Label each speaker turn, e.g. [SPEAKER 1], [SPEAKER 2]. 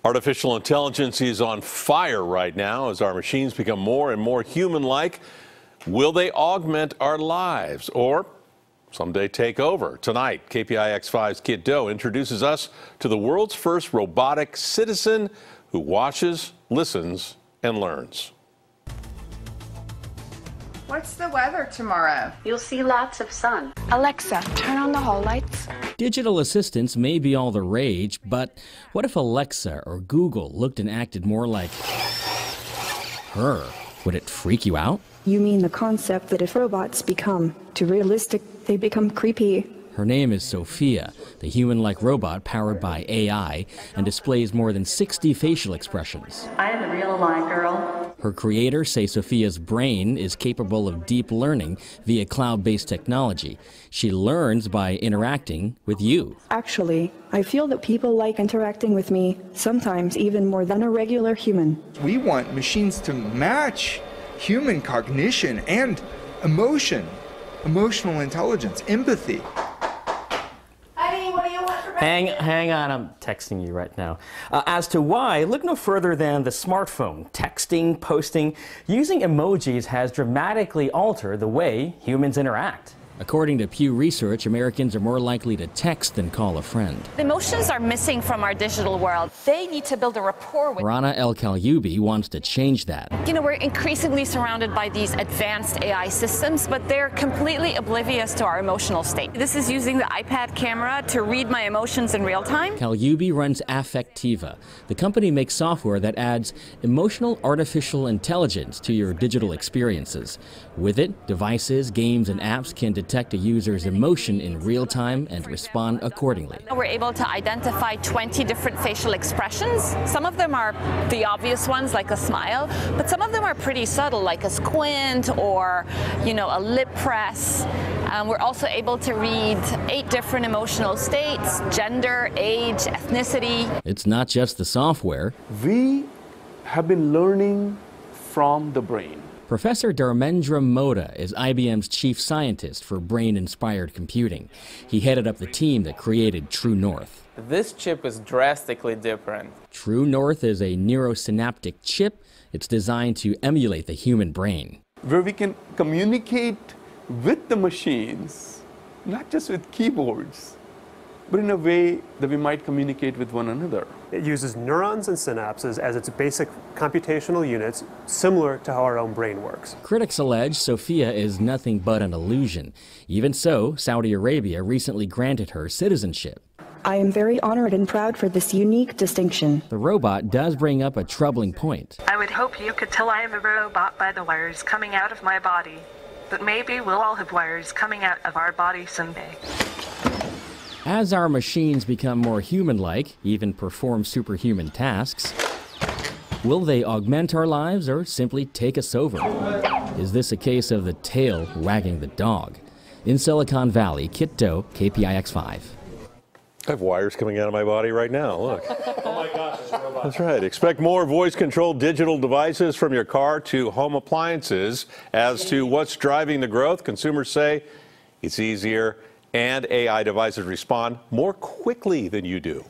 [SPEAKER 1] Artificial intelligence is on fire right now as our machines become more and more human-like. Will they augment our lives or someday take over? Tonight, KPIX 5's Kiet Do introduces us to the world's first robotic citizen who watches, listens, and learns.
[SPEAKER 2] What's the weather tomorrow?
[SPEAKER 3] You'll see lots of sun.
[SPEAKER 4] Alexa, turn on the hall lights.
[SPEAKER 5] Digital assistants may be all the rage, but what if Alexa or Google looked and acted more like her? Would it freak you out?
[SPEAKER 6] You mean the concept that if robots become too realistic, they become creepy?
[SPEAKER 5] Her name is Sophia, the human-like robot powered by AI and displays more than 60 facial expressions.
[SPEAKER 3] I am a real alive girl.
[SPEAKER 5] Her creators say Sophia's brain is capable of deep learning via cloud-based technology. She learns by interacting with you.
[SPEAKER 6] Actually, I feel that people like interacting with me, sometimes even more than a regular human.
[SPEAKER 7] We want machines to match human cognition and emotion, emotional intelligence, empathy.
[SPEAKER 8] Hang on, I'm texting you right now. As to why, look no further than the smartphone. Texting, posting, using emojis has dramatically altered the way humans interact.
[SPEAKER 5] According to Pew Research, Americans are more likely to text than call a friend.
[SPEAKER 9] The emotions are missing from our digital world. They need to build a rapport with.
[SPEAKER 5] Rana El-Kalyoubi wants to change that.
[SPEAKER 9] You know, we're increasingly surrounded by these advanced AI systems, but they're completely oblivious to our emotional state. This is using the iPad camera to read my emotions in real time.
[SPEAKER 5] Kalyoubi runs Affectiva. The company makes software that adds emotional artificial intelligence to your digital experiences. With it, devices, games, and apps can detect a user's emotion in real time and respond accordingly.
[SPEAKER 9] We're able to identify 20 different facial expressions. Some of them are the obvious ones, like a smile, but some of them are pretty subtle, like a squint or, you know, a lip press. We're also able to read 8 different emotional states: gender, age, ethnicity.
[SPEAKER 5] It's not just the software.
[SPEAKER 10] We have been learning from the brain.
[SPEAKER 5] Professor Dharmendra Moda is IBM's chief scientist for brain-inspired computing. He headed up the team that created True North.
[SPEAKER 11] This chip is drastically different.
[SPEAKER 5] True North is a neurosynaptic chip. It's designed to emulate the human brain,
[SPEAKER 10] Where we can communicate with the machines, not just with keyboards, but in a way that we might communicate with one another.
[SPEAKER 12] It uses neurons and synapses as its basic computational units, similar to how our own brain works.
[SPEAKER 5] Critics allege Sophia is nothing but an illusion. Even so, Saudi Arabia recently granted her citizenship.
[SPEAKER 6] I am very honored and proud for this unique distinction.
[SPEAKER 5] The robot does bring up a troubling point.
[SPEAKER 13] I would hope you could tell I am a robot by the wires coming out of my body. But maybe we'll all have wires coming out of our body someday.
[SPEAKER 5] As our machines become more human-like, even perform superhuman tasks, will they augment our lives or simply take us over? Is this a case of the tail wagging the dog? In Silicon Valley, Kiet Do, KPIX 5.
[SPEAKER 1] I have wires coming out of my body right now, look.
[SPEAKER 12] Oh my gosh, it's a robot.
[SPEAKER 1] That's right. Expect more voice-controlled digital devices from your car to home appliances. As to what's driving the growth, consumers say it's easier and AI devices respond more quickly than you do.